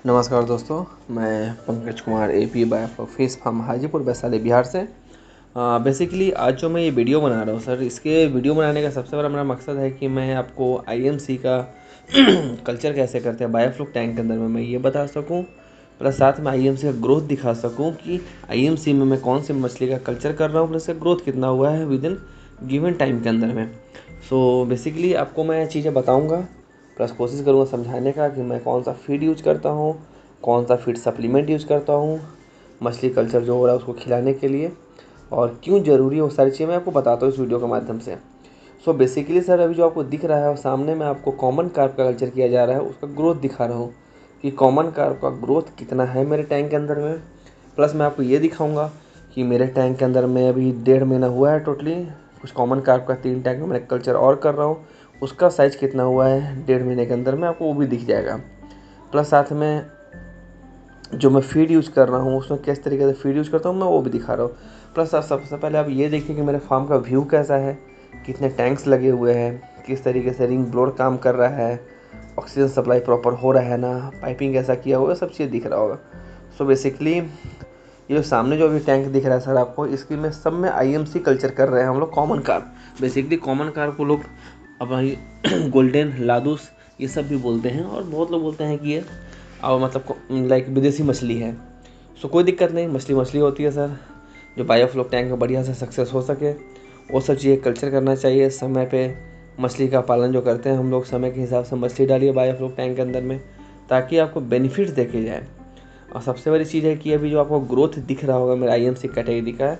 नमस्कार दोस्तों, मैं Pankaj Kumar AP by fish farm Hajipur Vaishali Bihar से। बेसिकली आज जो मैं ये वीडियो बना रहा हूँ सर, इसके वीडियो बनाने का सबसे बड़ा मेरा मकसद है कि मैं आपको आईएमसी का कल्चर कैसे करते हैं बायोफ्लूक टैंक के अंदर में मैं ये बता सकूँ, प्लस साथ में आईएमसी का ग्रोथ दिखा सकूँ कि आईएमसी में मैं कौन सी मछली का कल्चर कर रहा हूँ, प्लस इसका ग्रोथ कितना हुआ है विद इन गिवन टाइम के अंदर में। सो बेसिकली आपको मैं चीज़ें बताऊँगा, प्लस कोशिश करूँगा समझाने का कि मैं कौन सा फीड यूज करता हूँ, कौन सा फीड सप्लीमेंट यूज़ करता हूँ मछली कल्चर जो हो रहा है उसको खिलाने के लिए, और क्यों ज़रूरी है वो सारी चीज़ें मैं आपको बताता हूँ इस वीडियो के माध्यम से। सो बेसिकली सर, अभी जो आपको दिख रहा है और सामने में आपको कॉमन कार्प का कल्चर किया जा रहा है, उसका ग्रोथ दिखा रहा हूँ कि कॉमन कार्प का ग्रोथ कितना है मेरे टैंक के अंदर में। प्लस मैं आपको ये दिखाऊंगा कि मेरे टैंक के अंदर में अभी 1.5 महीना हुआ है टोटली, कुछ कॉमन कार्प का 3 टैंक में मैं कल्चर और कर रहा हूँ, उसका साइज़ कितना हुआ है 1.5 महीने के अंदर में आपको वो भी दिख जाएगा। प्लस साथ में जो मैं फीड यूज़ कर रहा हूँ उसमें किस तरीके से फीड यूज़ करता हूँ मैं वो भी दिखा रहा हूँ। प्लस आप सबसे पहले आप ये देखिए कि मेरे फार्म का व्यू कैसा है, कितने टैंक्स लगे हुए हैं, किस तरीके से रिंग ब्लोअर काम कर रहा है, ऑक्सीजन सप्लाई प्रॉपर हो रहा है ना, पाइपिंग कैसा किया हुआ है, सब चीज़ दिख रहा होगा। सो बेसिकली ये जो सामने जो अभी टैंक दिख रहा है सर आपको, इसकी में सब में आईएमसी कल्चर कर रहे हैं हम लोग common carp. Basically common carp को लोग अब गोल्डन लादूस ये सब भी बोलते हैं, और बहुत लोग बोलते हैं कि ये और मतलब लाइक विदेशी मछली है। सो कोई दिक्कत नहीं, मछली मछली होती है सर। जो बायोफ्लॉक टैंक में बढ़िया से सक्सेस हो सके वो सब चीज़ें कल्चर करना चाहिए समय पे। मछली का पालन जो करते हैं हम लोग, समय के हिसाब से मछली डालिए बायोफ्लॉक टैंक के अंदर में, ताकि आपको बेनिफिट्स देखे जाए। और सबसे बड़ी चीज़ है कि अभी जो आपको ग्रोथ दिख रहा होगा मेरा आईएमसी कैटेगरी का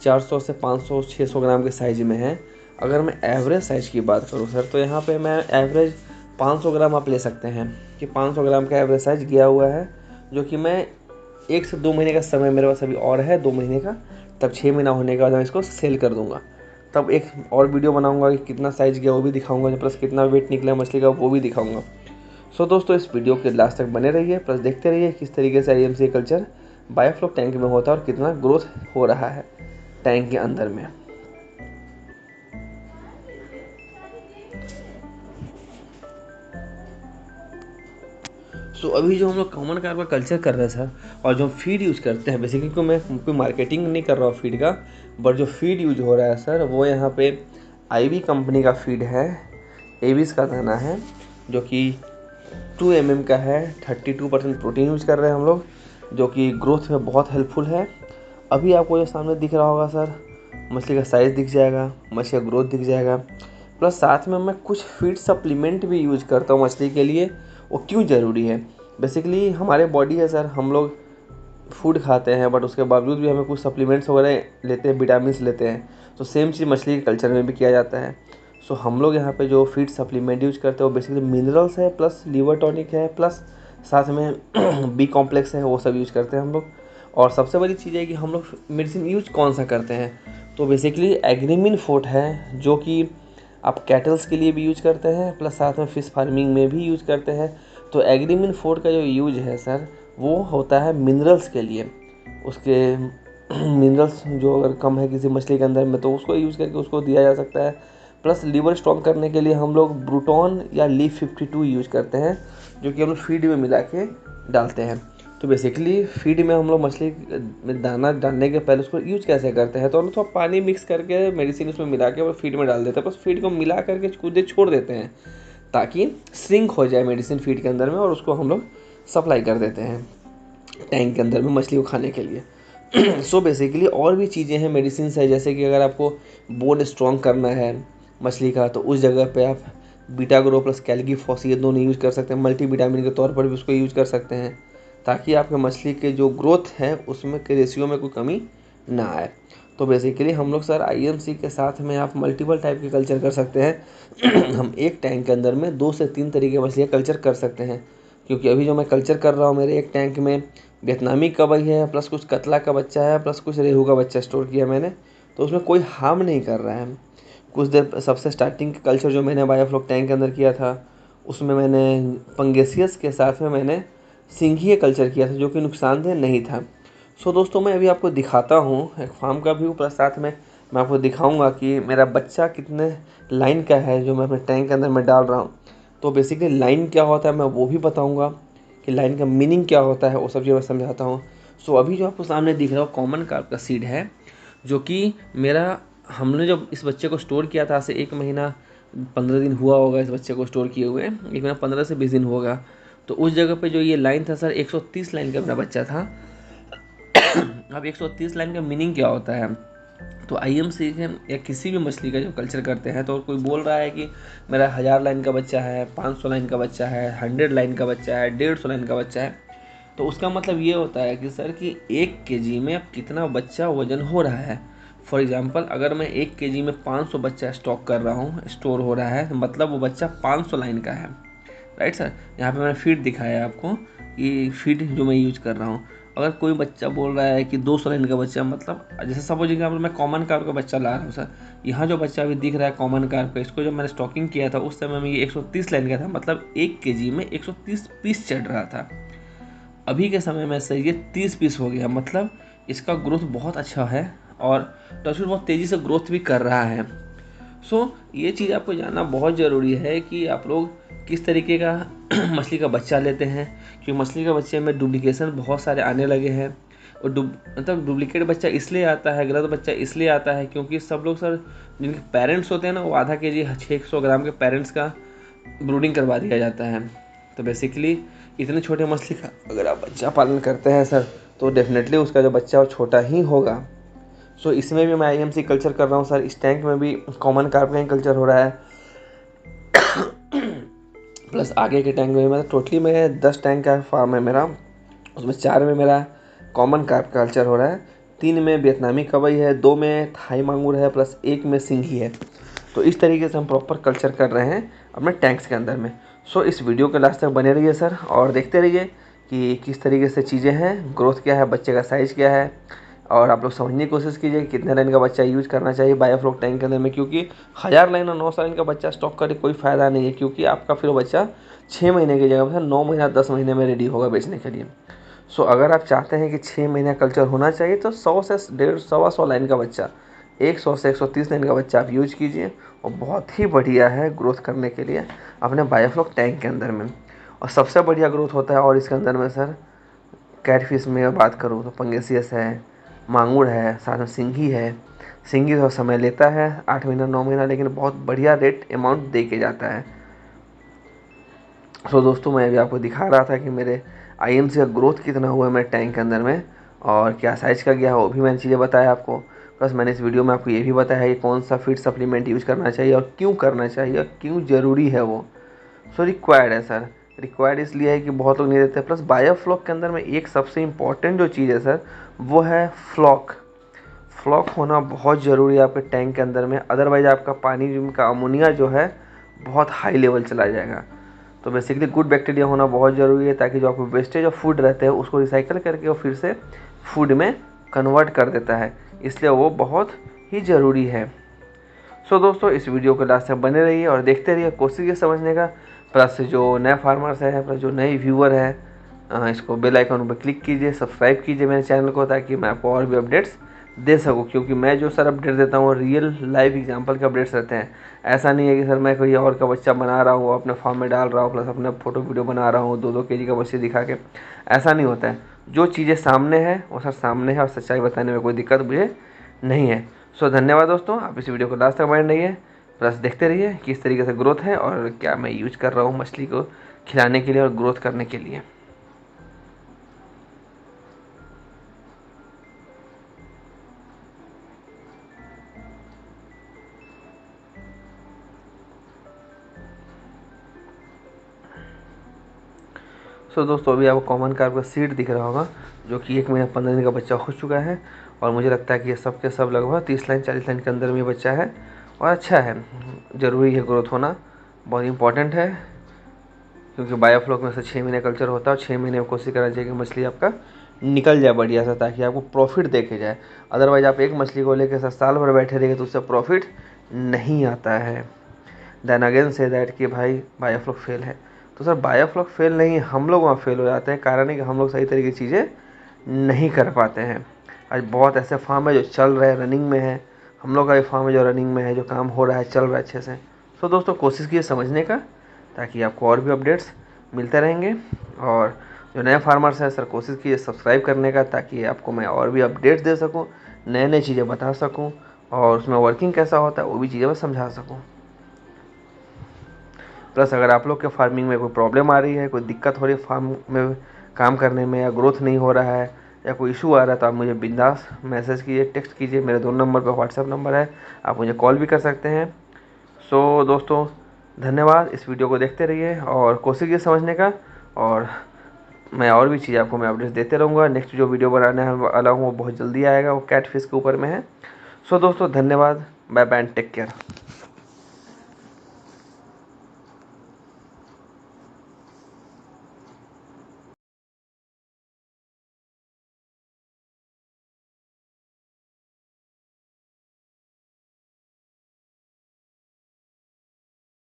400 से 500 600 ग्राम के साइज़ में है। अगर मैं एवरेज साइज़ की बात करूँ सर, तो यहाँ पे मैं एवरेज 500 ग्राम आप ले सकते हैं कि 500 ग्राम का एवरेज साइज गया हुआ है, जो कि मैं 1 से 2 महीने का समय मेरे पास अभी और है, 2 महीने का, तब 6 महीना होने के बाद मैं इसको सेल कर दूंगा। तब एक और वीडियो बनाऊंगा कि कितना साइज़ गया वो भी दिखाऊंगा, प्लस कितना वेट निकला मछली का वो भी दिखाऊंगा। सो दोस्तों, इस वीडियो के लास्ट तक बने रहिए, प्लस देखते रहिए किस तरीके से आईएमसी कल्चर बायोफ्लॉक टैंक में होता है और कितना ग्रोथ हो रहा है टैंक के अंदर में। सो अभी जो हम लोग कॉमन कार्प का कल्चर कर रहे हैं सर, और जो हम फीड यूज़ करते हैं, बेसिकली क्योंकि मैं कोई मार्केटिंग नहीं कर रहा हूँ फीड का, बट जो फीड यूज हो रहा है सर वो यहाँ पे आईवी कंपनी का फीड है, एविस का दाना है, जो कि 2 mm का है। 32% प्रोटीन यूज कर रहे हैं हम लोग, जो कि ग्रोथ में बहुत हेल्पफुल है। अभी आपको जो सामने दिख रहा होगा सर, मछली का साइज़ दिख जाएगा, मछली का ग्रोथ दिख जाएगा। प्लस साथ में मैं कुछ फीड सप्लीमेंट भी यूज करता हूँ मछली के लिए। वो क्यों ज़रूरी है? बेसिकली हमारे बॉडी है सर, हम लोग फूड खाते हैं बट उसके बावजूद भी हमें कुछ सप्लीमेंट्स वगैरह लेते हैं, विटामिन्स लेते हैं। तो सेम चीज़ मछली के कल्चर में भी किया जाता है। सो हम लोग यहाँ पे जो फीड सप्लीमेंट यूज करते हैं वो बेसिकली मिनरल्स है, प्लस लीवर टॉनिक है, प्लस साथ में बी कॉम्प्लेक्स है, वो सब यूज करते हैं हम लोग। और सबसे बड़ी चीज़ है कि हम लोग मेडिसिन यूज कौन सा करते हैं, तो बेसिकली एग्रीमिन फोर्ट है, जो कि आप कैटल्स के लिए भी यूज करते हैं, प्लस साथ में फ़िश फार्मिंग में भी यूज करते हैं। तो एग्रीमिन फोर्ट का जो यूज है सर, वो होता है मिनरल्स के लिए। उसके मिनरल्स जो अगर कम है किसी मछली के अंदर में, तो उसको यूज़ करके उसको दिया जा सकता है। प्लस लीवर स्ट्रॉन्ग करने के लिए हम लोग ब्रूटॉन या लीफ 52 यूज करते हैं, जो कि हम लोग फीड में मिला के डालते हैं। तो बेसिकली फीड में हम लोग मछली में दाना डालने के पहले उसको यूज कैसे करते हैं, तो हम लोग थोड़ा पानी मिक्स करके मेडिसिन उसमें मिला के और फीड में डाल देते हैं, बस फीड को मिला करके कुछ देर छोड़ देते हैं ताकि श्रिंक हो जाए मेडिसिन फीड के अंदर में, और उसको हम लोग सप्लाई कर देते हैं टैंक के अंदर में मछली को खाने के लिए। सो बेसिकली और भी चीज़ें हैं, मेडिसिन है, जैसे कि अगर आपको बोन स्ट्रॉन्ग करना है मछली का, तो उस जगह पे आप बीटा ग्रो प्लस कैल्गिफॉस ये दोनों यूज़ कर सकते हैं, मल्टी विटामिन के तौर पर भी उसको यूज़ कर सकते हैं, ताकि आपके मछली के जो ग्रोथ है उसमें के रेशियो में कोई कमी ना आए। तो बेसिकली हम लोग सर आईएमसी के साथ में आप मल्टीपल टाइप के कल्चर कर सकते हैं। हम एक टैंक के अंदर में 2 से 3 तरीके की मछलियाँ कल्चर कर सकते हैं, क्योंकि अभी जो मैं कल्चर कर रहा हूँ मेरे एक टैंक में वियतनामी कबई है, प्लस कुछ कतला का बच्चा है, प्लस कुछ रेहू का बच्चा स्टोर किया मैंने। तो उसमें कोई हार्म नहीं कर रहा है। कुछ देर सबसे स्टार्टिंग कल्चर जो मैंने बायोफ्लॉक टैंक के अंदर किया था, उसमें मैंने पंगेसियस के साथ में मैंने सिंघीय कल्चर किया था, जो कि नुकसानदेह नहीं था। सो दोस्तों, मैं अभी आपको दिखाता हूँ एक फार्म का व्यू, प्लस साथ में मैं आपको दिखाऊंगा कि मेरा बच्चा कितने लाइन का है जो मैं अपने टैंक के अंदर में डाल रहा हूँ। तो बेसिकली लाइन क्या होता है मैं वो भी बताऊंगा, कि लाइन का मीनिंग क्या होता है, वो सब चीज़ मैं समझाता हूँ। सो अभी जो आपको सामने दिख रहा हो कॉमन कार्प का सीड है, जो कि हमने जब इस बच्चे को स्टोर किया था, से 1 महीना 15 दिन हुआ होगा इस बच्चे को स्टोर किए हुए, 1 महीना 15 से 20 दिन होगा। तो उस जगह पे जो ये लाइन था सर, 130 लाइन का मेरा बच्चा था। अब 130 लाइन का मीनिंग क्या होता है, तो आईएमसी के या किसी भी मछली का जो कल्चर करते हैं, तो कोई बोल रहा है कि मेरा 1000 लाइन का बच्चा है, 500 लाइन का बच्चा है, 100 लाइन का बच्चा है, 150 लाइन का बच्चा है, तो उसका मतलब ये होता है कि सर कि 1 केजी में अब कितना बच्चा वजन हो रहा है। फॉर एग्जांपल, अगर मैं 1 केजी में 500 बच्चा स्टॉक कर रहा हूँ, स्टोर हो रहा है, तो मतलब वो बच्चा 500 लाइन का है। राइट सर, यहाँ पे मैंने फीड दिखाया है आपको कि फीड जो मैं यूज कर रहा हूँ। अगर कोई बच्चा बोल रहा है कि 200 लाइन का बच्चा, मतलब जैसे सपोज एग्जाम्पल मैं कॉमन कार्प का बच्चा ला रहा हूँ सर, यहाँ जो बच्चा अभी दिख रहा है कॉमन कार्प का, इसको जब मैंने स्टॉकिंग किया था उस समय में ये 130 लाइन का था, मतलब 1 केजी में 130 पीस चढ़ रहा था। अभी के समय में सर ये 30 पीस हो गया, मतलब इसका ग्रोथ बहुत अच्छा है और टचवुड बहुत तेज़ी से ग्रोथ भी कर रहा है। ये चीज़ आपको जानना बहुत ज़रूरी है कि आप लोग किस तरीके का मछली का बच्चा लेते हैं, क्योंकि मछली का बच्चे में डुप्लीकेशन बहुत सारे आने लगे हैं। और मतलब डुप्लीकेट बच्चा इसलिए आता है, गलत बच्चा इसलिए आता है क्योंकि सब लोग सर जिनके पेरेंट्स होते हैं ना, वो आधा केजी 600 ग्राम के पेरेंट्स का ब्रूडिंग करवा दिया जाता है। तो बेसिकली इतने छोटे मछली का अगर आप बच्चा पालन करते हैं सर, तो डेफिनेटली उसका जो बच्चा वो छोटा ही होगा। इसमें भी मैं आईएमसी कल्चर कर रहा हूँ सर, इस टैंक में भी कॉमन कार्प का ही कल्चर हो रहा है। प्लस आगे के टैंक में मतलब टोटली में 10 टैंक का फार्म है मेरा, उसमें 4 में मेरा कॉमन कार्प का कल्चर हो रहा है, 3 में वियतनामी कवई है, 2 में थाई मांगूर है, प्लस 1 में सिंघी है। तो इस तरीके से हम प्रॉपर कल्चर कर रहे हैं अपने टैंक्स के अंदर में। इस वीडियो के लास्ट तक बने रहिए सर और देखते रहिए कि किस तरीके से चीज़ें हैं, ग्रोथ क्या है, बच्चे का साइज़ क्या है, और आप लोग समझने की कोशिश कीजिए कि कितने लाइन का बच्चा यूज करना चाहिए बायोफ्लॉक टैंक के अंदर में, क्योंकि 1000 लाइन और 900 लाइन का बच्चा स्टॉक करके कोई फ़ायदा नहीं है, क्योंकि आपका फिर बच्चा 6 महीने की जगह पर 9 महीना 10 महीने में रेडी होगा बेचने के लिए। अगर आप चाहते हैं कि 6 महीने कल्चर होना चाहिए, तो 100 से 150 लाइन का बच्चा, 100 से 130 लाइन का बच्चा आप यूज कीजिए, और बहुत ही बढ़िया है ग्रोथ करने के लिए अपने बायोफ्लॉक टैंक के अंदर में। और सबसे बढ़िया ग्रोथ होता है, और इसके अंदर में सर कैटफिश में बात करूँ तो पंगेसियस है, मांगुर है, साथ में सिंघी है। सिंघी थोड़ा समय लेता है, 8 महीना 9 महीना, लेकिन बहुत बढ़िया रेट अमाउंट दे के जाता है। दोस्तों, मैं अभी आपको दिखा रहा था कि मेरे आईएमसी का ग्रोथ कितना हुआ है मेरे टैंक के अंदर में, और क्या साइज़ का गया है, वो भी मैंने चीज़ें बताया आपको। प्लस मैंने इस वीडियो में आपको ये भी बताया है कि कौन सा फीड सप्लीमेंट यूज़ करना चाहिए और क्यों करना चाहिए और क्यों ज़रूरी है वो। रिक्वायर्ड है सर, रिक्वायर्ड इसलिए है कि बहुत लोग नहीं देते। प्लस बायोफ्लॉक के अंदर में एक सबसे इम्पॉर्टेंट जो चीज़ है सर, वो है फ्लॉक। फ्लॉक होना बहुत ज़रूरी है आपके टैंक के अंदर में, अदरवाइज आपका पानी का अमोनिया जो है बहुत हाई लेवल चला जाएगा। तो बेसिकली गुड बैक्टीरिया होना बहुत ज़रूरी है, ताकि जो आपको वेस्टेज ऑफ फूड रहते हैं उसको रिसाइकल करके वो फिर से फूड में कन्वर्ट कर देता है, इसलिए वो बहुत ही ज़रूरी है। दोस्तों, इस वीडियो को लास्ट तक बने रहिए और देखते रहिए, कोशिश कीजिए समझने का। प्लस जो नए फार्मर्स हैं, प्लस जो नए व्यूअर हैं, इसको बेल आइकन पर क्लिक कीजिए, सब्सक्राइब कीजिए मेरे चैनल को, ताकि मैं आपको और भी अपडेट्स दे सकूँ, क्योंकि मैं जो सर अपडेट देता हूँ रियल लाइव एग्जांपल के अपडेट्स रहते हैं। ऐसा नहीं है कि सर मैं कोई और का बच्चा बना रहा हूँ, अपने फार्म में डाल रहा हूँ, प्लस अपना फोटो वीडियो बना रहा हूँ 2-2 केजी का बच्चे दिखा के। ऐसा नहीं होता है, जो चीज़ें सामने है वो सर सामने है, और सच्चाई बताने में कोई दिक्कत मुझे नहीं है। धन्यवाद दोस्तों, आप इस वीडियो को लास्ट तक बने रहिए, प्लस देखते रहिए किस तरीके से ग्रोथ है और क्या मैं यूज कर रहा हूँ मछली को खिलाने के लिए और ग्रोथ करने के लिए। दोस्तों, अभी आपको कॉमन कार्प का सीड दिख रहा होगा, जो कि 1 महीना 15 दिन का बच्चा हो चुका है, और मुझे लगता है कि ये सब के सब लगभग 30 लाइन 40 लाइन के अंदर में बच्चा है, और अच्छा है। ज़रूरी है ग्रोथ होना, बहुत इंपॉर्टेंट है, क्योंकि बायोफ्लॉक में से 6 महीने कल्चर होता है, और 6 महीने में कोशिश करना चाहिए कि मछली आपका निकल जाए बढ़िया सा, ताकि आपको प्रॉफिट देखे जाए। अदरवाइज आप एक मछली को लेकर साल भर बैठे रहेंगे तो उससे प्रॉफिट नहीं आता है। देन अगेन से दैट कि भाई बायोफ्लॉक फेल है, तो सर बायोफ्लॉक फेल नहीं, हम लोग वहाँ फेल हो जाते हैं। कारण है कि हम लोग सही तरीके की चीज़ें नहीं कर पाते हैं। आज बहुत ऐसे फार्म है जो चल रहे हैं, रनिंग में है, हम लोग का भी फार्म है जो रनिंग में है, जो काम हो रहा है, चल रहा है अच्छे से। दोस्तों, कोशिश कीजिए समझने का, ताकि आपको और भी अपडेट्स मिलते रहेंगे। और जो नए फार्मर्स हैं सर, कोशिश कीजिए सब्सक्राइब करने का, ताकि आपको मैं और भी अपडेट्स दे सकूँ, नए नई चीज़ें बता सकूँ, और उसमें वर्किंग कैसा होता है वो भी चीज़ें मैं समझा सकूँ। प्लस अगर आप लोग के फार्मिंग में कोई प्रॉब्लम आ रही है, कोई दिक्कत हो रही है फार्म में काम करने में, या ग्रोथ नहीं हो रहा है, या कोई इशू आ रहा है, तो आप मुझे बिंदास मैसेज कीजिए, टेक्स्ट कीजिए। मेरे 2 नंबर पर व्हाट्सएप नंबर है, आप मुझे कॉल भी कर सकते हैं। सो दोस्तों, धन्यवाद। इस वीडियो को देखते रहिए और कोशिश कीजिए समझने का, और मैं और भी चीज़ आपको मैं अपडेट्स देते रहूँगा। नेक्स्ट जो वीडियो बनाने वाला हूँ वो बहुत जल्दी आएगा, वो कैट फिश के ऊपर में है। सो दोस्तों, धन्यवाद। Bye bye and take care.